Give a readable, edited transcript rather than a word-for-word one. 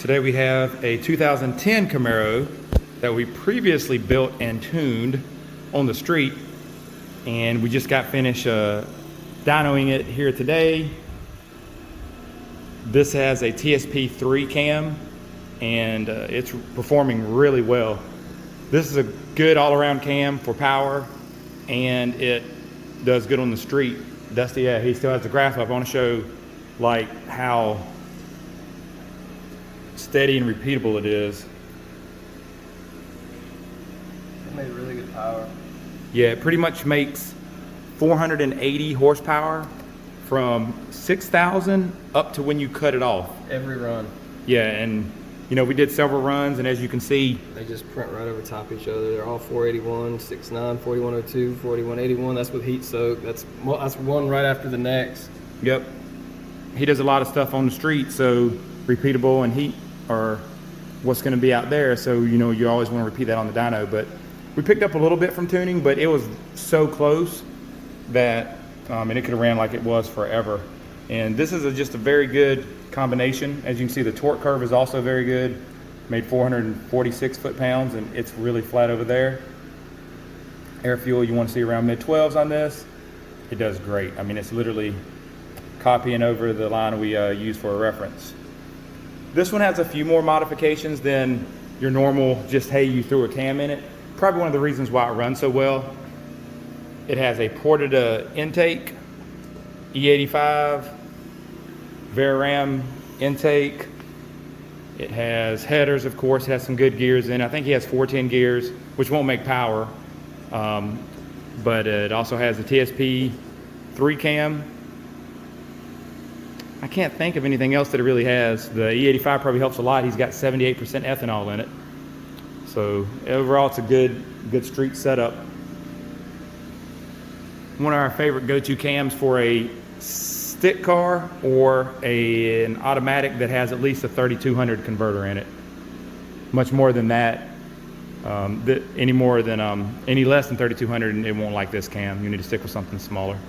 Today we have a 2010 Camaro that we previously built and tuned on the street, and we just got finished dynoing it here today. This has a TSP 3 cam, and it's performing really well. This is a good all-around cam for power, and it does good on the street. Dusty, yeah, he still has the graph up. I want to show like how steady and repeatable it is. It made really good power. Yeah, it pretty much makes 480 horsepower from 6,000 up to when you cut it off. Every run. Yeah, and you know, we did several runs, and as you can see, they just print right over top each other. They're all 481, 69, 4102, 4181. That's with heat soak. That's one right after the next. Yep. He does a lot of stuff on the street, so repeatable and heat are what's going to be out there. So, you know, you always want to repeat that on the dyno. But we picked up a little bit from tuning, but it was so close that, and it could have ran like it was forever. And this is just a very good combination. As you can see, the torque curve is also very good. Made 446 foot-pounds, and it's really flat over there. Air fuel, you want to see around mid-12s on this. It does great. I mean, it's literally copying over the line we use for a reference. This one has a few more modifications than your normal, just, hey, you threw a cam in it. Probably one of the reasons why it runs so well. It has a ported intake, E85, Veram intake. It has headers, of course. It has some good gears in. I think he has 410 gears, which won't make power. But it also has the TSP 3 cam. I can't think of anything else that it really has. The E85 probably helps a lot. He's got 78% ethanol in it. So overall, it's a good street setup. One of our favorite go-to cams for a stick car or an automatic that has at least a 3200 converter in it. Much more than that, any less than 3200, and it won't like this cam. You need to stick with something smaller.